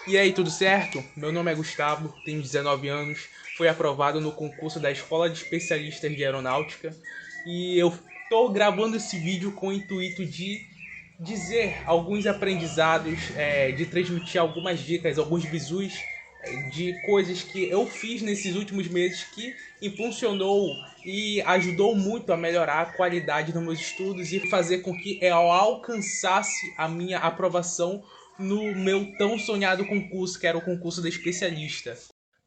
E aí, tudo certo? Meu nome é Gustavo, tenho 19 anos, fui aprovado no concurso da Escola de Especialistas de Aeronáutica e eu estou gravando esse vídeo com o intuito de dizer alguns aprendizados, de transmitir algumas dicas, alguns bizus de coisas que eu fiz nesses últimos meses que impulsionou e ajudou muito a melhorar a qualidade dos meus estudos e fazer com que eu alcançasse a minha aprovação no meu tão sonhado concurso, que era o concurso de especialista.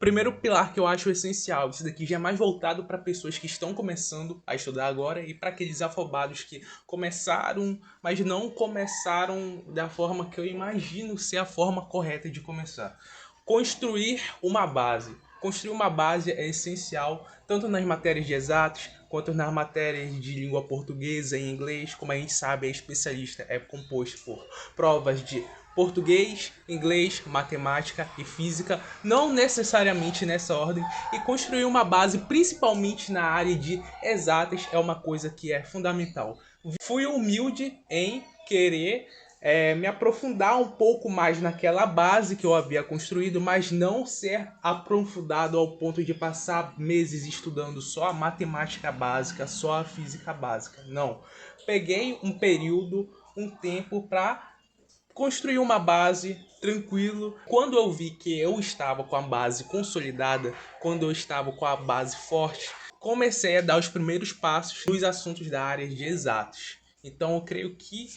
Primeiro pilar que eu acho essencial, isso daqui já é mais voltado para pessoas que estão começando a estudar agora e para aqueles afobados que começaram, mas não começaram da forma que eu imagino ser a forma correta de começar. Construir uma base. Construir uma base é essencial, tanto nas matérias de exatos, quanto nas matérias de língua portuguesa e inglês. Como a gente sabe, a especialista é composto por provas de português, inglês, matemática e física, não necessariamente nessa ordem, e construir uma base principalmente na área de exatas é uma coisa que é fundamental. Fui humilde em querer me aprofundar um pouco mais naquela base que eu havia construído, mas não ser aprofundado ao ponto de passar meses estudando só a matemática básica, só a física básica. Não. Peguei um período, um tempo para construir uma base tranquilo. Quando eu vi que eu estava com a base consolidada, quando eu estava com a base forte, comecei a dar os primeiros passos nos assuntos da área de exatos. Então eu creio que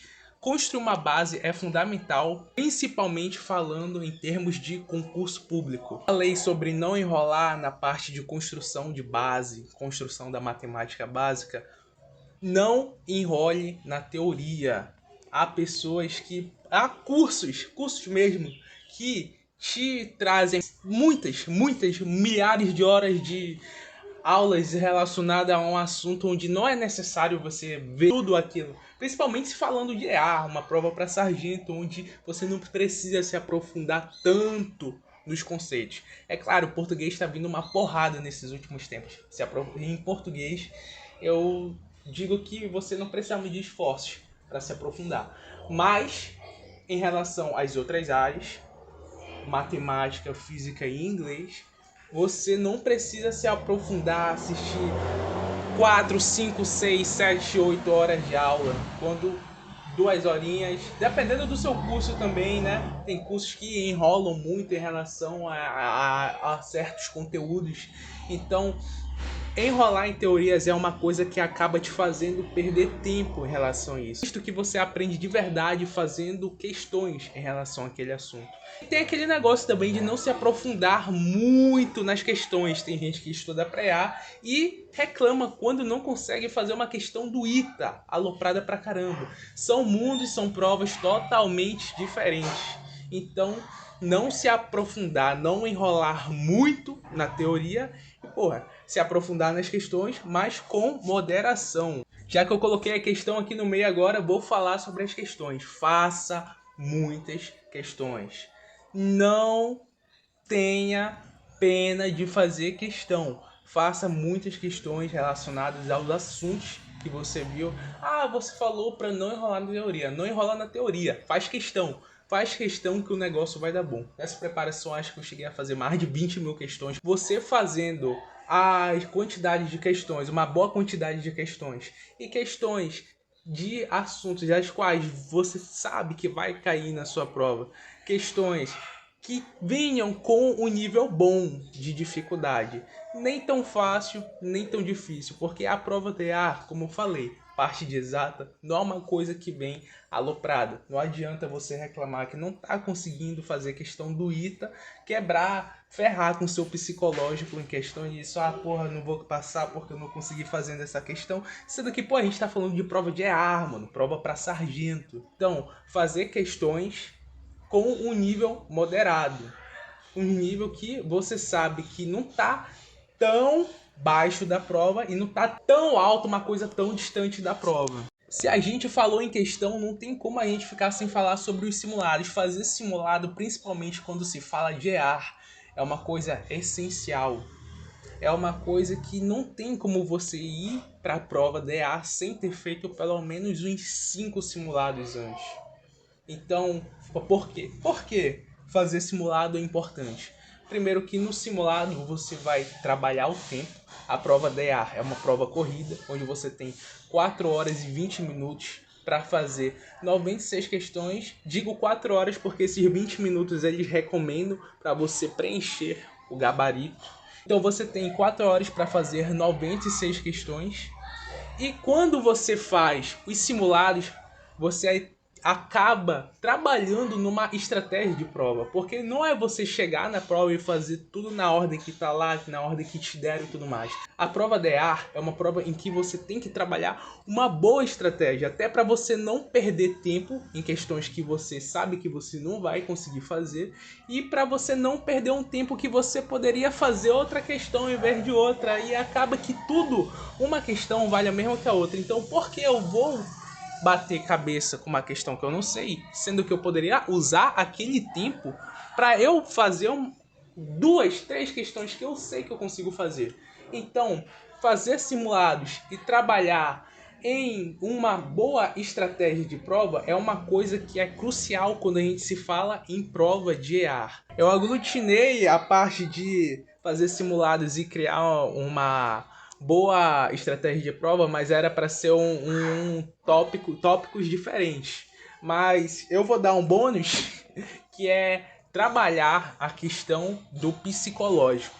construir uma base é fundamental, principalmente falando em termos de concurso público. Falei sobre não enrolar na parte de construção de base, construção da matemática básica. Não enrole na teoria. Há pessoas que... Há cursos mesmo, que te trazem muitas, milhares de horas de aulas relacionadas a um assunto onde não é necessário você ver tudo aquilo. Principalmente se falando de EA, uma prova para sargento, onde você não precisa se aprofundar tanto nos conceitos. É claro, o português está vindo uma porrada nesses últimos tempos. Em português, eu digo que você não precisa medir esforços para se aprofundar. Mas, em relação às outras áreas, matemática, física e inglês, você não precisa se aprofundar, assistir 4, 5, 6, 7, 8 horas de aula. Quando 2 horinhas, dependendo do seu curso também, né? Tem cursos que enrolam muito em relação a certos conteúdos. Então, enrolar em teorias é uma coisa que acaba te fazendo perder tempo em relação a isso. Visto que você aprende de verdade fazendo questões em relação àquele assunto. E tem aquele negócio também de não se aprofundar muito nas questões. Tem gente que estuda pré-A e reclama quando não consegue fazer uma questão do ITA, aloprada pra caramba. São mundos, são provas totalmente diferentes. Então, não se aprofundar, não enrolar muito na teoria e, porra, se aprofundar nas questões, mas com moderação. Já que eu coloquei a questão aqui no meio agora, vou falar sobre as questões. Faça muitas questões. Não tenha pena de fazer questão. Faça muitas questões relacionadas aos assuntos que você viu. Ah, você falou para não enrolar na teoria. Não enrola na teoria. Faz questão. Faz questão que o negócio vai dar bom. Nessa preparação, acho que eu cheguei a fazer mais de 20 mil questões. Você fazendo a quantidade de questões, uma boa quantidade de questões, e questões de assuntos das quais você sabe que vai cair na sua prova. Questões que venham com um nível bom de dificuldade. Nem tão fácil, nem tão difícil, porque a prova DA, como eu falei, parte de exata, não é uma coisa que vem aloprada. Não adianta você reclamar que não está conseguindo fazer questão do ITA, quebrar, ferrar com seu psicológico em questão disso. Ah, porra, não vou passar porque eu não consegui fazendo essa questão. Sendo que, pô, a gente está falando de prova de EA, mano, prova para sargento. Então, fazer questões com um nível moderado. Um nível que você sabe que não está tão baixo da prova e não está tão alto, uma coisa tão distante da prova. Se a gente falou em questão, não tem como a gente ficar sem falar sobre os simulados. Fazer simulado, principalmente quando se fala de EAR, é uma coisa essencial. É uma coisa que não tem como você ir para a prova de EAR sem ter feito pelo menos uns 5 simulados antes. Então, por quê? Por quê? fazer simulado é importante? Primeiro que no simulado você vai trabalhar o tempo. A prova DA é uma prova corrida, onde você tem 4 horas e 20 minutos para fazer 96 questões. Digo 4 horas porque esses 20 minutos eles recomendam para você preencher o gabarito. Então você tem 4 horas para fazer 96 questões. E quando você faz os simulados, você acaba trabalhando numa estratégia de prova. Porque não é você chegar na prova e fazer tudo na ordem que tá lá, na ordem que te deram e tudo mais. A prova DA é uma prova em que você tem que trabalhar uma boa estratégia, até para você não perder tempo em questões que você sabe que você não vai conseguir fazer, e para você não perder um tempo que você poderia fazer outra questão ao invés de outra, e acaba que tudo, uma questão vale a mesma que a outra. Então por que eu vou bater cabeça com uma questão que eu não sei, sendo que eu poderia usar aquele tempo para eu fazer 2, 3 questões que eu sei que eu consigo fazer? Então, fazer simulados e trabalhar em uma boa estratégia de prova é uma coisa que é crucial quando a gente se fala em prova de EAR. Eu aglutinei a parte de fazer simulados e criar uma boa estratégia de prova, mas era para ser tópicos diferentes. Mas eu vou dar um bônus que é trabalhar a questão do psicológico.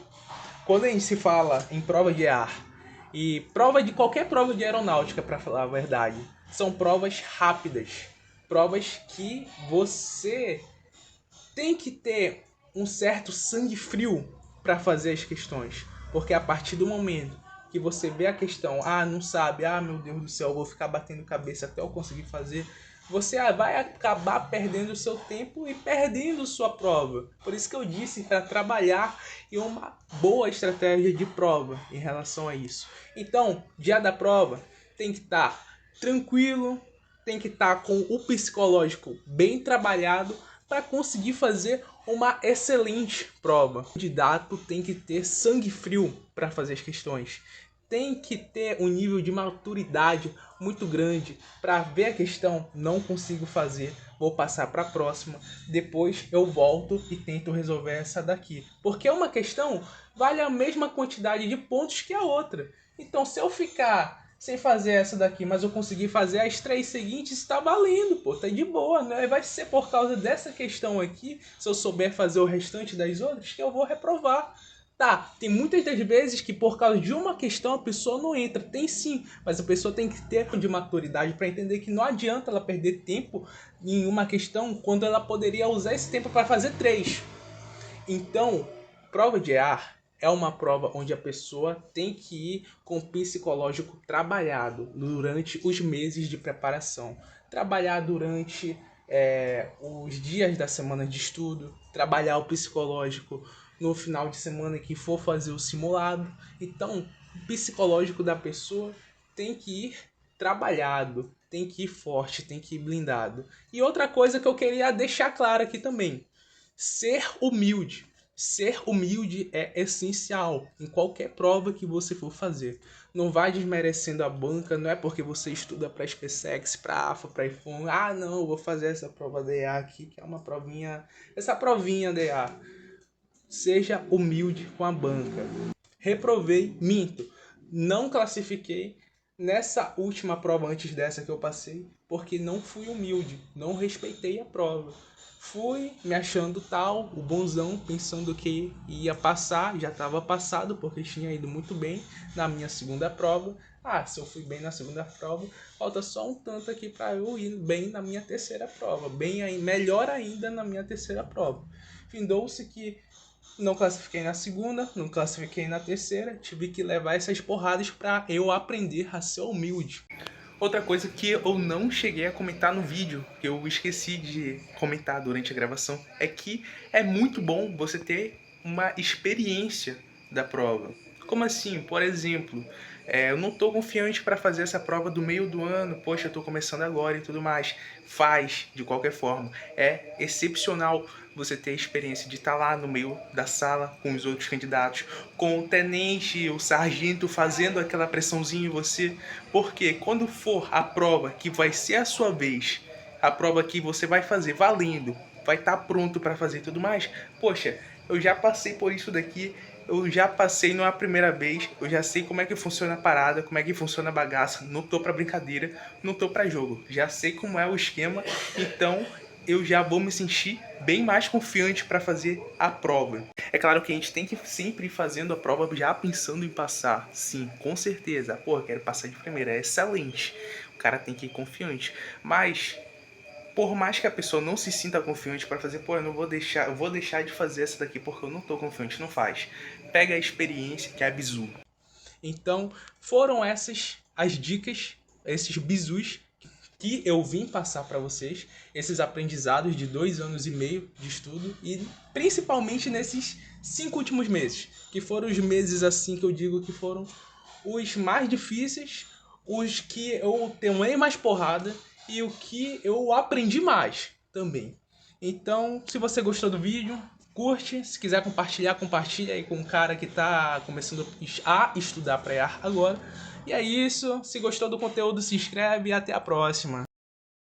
Quando a gente se fala em prova de ar e prova de qualquer prova de aeronáutica, para falar a verdade, são provas rápidas, provas que você tem que ter um certo sangue frio para fazer as questões, porque a partir do momento que você vê a questão, não sabe, meu Deus do céu, eu vou ficar batendo cabeça até eu conseguir fazer, você vai acabar perdendo o seu tempo e perdendo sua prova. Por isso que eu disse para trabalhar em uma boa estratégia de prova em relação a isso. Então, dia da prova, tem que estar tranquilo, tem que estar com o psicológico bem trabalhado para conseguir fazer uma excelente prova. O candidato tem que ter sangue frio para fazer as questões. Tem que ter um nível de maturidade muito grande para ver a questão, não consigo fazer, vou passar para a próxima, depois eu volto e tento resolver essa daqui. Porque uma questão vale a mesma quantidade de pontos que a outra. Então se eu ficar sem fazer essa daqui, mas eu conseguir fazer as 3 seguintes, está valendo, pô, tá de boa, né? Vai ser por causa dessa questão aqui, se eu souber fazer o restante das outras, que eu vou reprovar. Tá, tem muitas das vezes que por causa de uma questão a pessoa não entra. Tem sim, mas a pessoa tem que ter de maturidade para entender que não adianta ela perder tempo em uma questão quando ela poderia usar esse tempo para fazer 3. Então, prova de EAR é uma prova onde a pessoa tem que ir com o psicológico trabalhado durante os meses de preparação. Trabalhar durante os dias da semana de estudo, trabalhar o psicológico no final de semana que for fazer o simulado. Então, o psicológico da pessoa tem que ir trabalhado, tem que ir forte, tem que ir blindado. E outra coisa que eu queria deixar claro aqui também, ser humilde. Ser humilde é essencial em qualquer prova que você for fazer. Não vai desmerecendo a banca, não é porque você estuda para SpaceX, para AFA, para iPhone. Não, eu vou fazer essa prova DA aqui, que é uma provinha, essa provinha DA. Seja humilde com a banca. Reprovei, minto. Não classifiquei nessa última prova antes dessa que eu passei, porque não fui humilde, não respeitei a prova. Fui me achando tal, o bonzão, pensando que ia passar, já estava passado, porque tinha ido muito bem na minha segunda prova. Se eu fui bem na segunda prova, falta só um tanto aqui para eu ir bem na minha terceira prova, melhor ainda na minha terceira prova. Findou-se que não classifiquei na segunda, não classifiquei na terceira, tive que levar essas porradas para eu aprender a ser humilde. Outra coisa que eu não cheguei a comentar no vídeo, que eu esqueci de comentar durante a gravação, é que é muito bom você ter uma experiência da prova. Como assim? Por exemplo, eu não estou confiante para fazer essa prova do meio do ano, poxa, eu estou começando agora e tudo mais. Faz, de qualquer forma. É excepcional você ter a experiência de estar lá no meio da sala com os outros candidatos, com o tenente, o sargento fazendo aquela pressãozinha em você, porque quando for a prova que vai ser a sua vez, a prova que você vai fazer valendo, vai estar pronto para fazer tudo mais. Poxa, eu já passei por isso daqui, eu já passei numa primeira vez, eu já sei como é que funciona a parada, como é que funciona a bagaça, não tô pra brincadeira, não tô pra jogo, já sei como é o esquema, então eu já vou me sentir bem mais confiante para fazer a prova. É claro que a gente tem que sempre ir fazendo a prova já pensando em passar, sim, com certeza. Pô, quero passar de primeira, é excelente, o cara tem que ir confiante, mas por mais que a pessoa não se sinta confiante para fazer, pô, eu vou deixar de fazer essa daqui porque eu não tô confiante, não faz. Pega a experiência, que é a bizu. Então, foram essas as dicas, esses bizus que eu vim passar para vocês, esses aprendizados de 2 anos e meio de estudo e principalmente nesses 5 últimos meses, que foram os meses assim que eu digo que foram os mais difíceis, os que eu tomei mais porrada e o que eu aprendi mais também. Então, se você gostou do vídeo, curte. Se quiser compartilhar, compartilha aí com um cara que está começando a estudar para IAR agora. E é isso. Se gostou do conteúdo, se inscreve e até a próxima.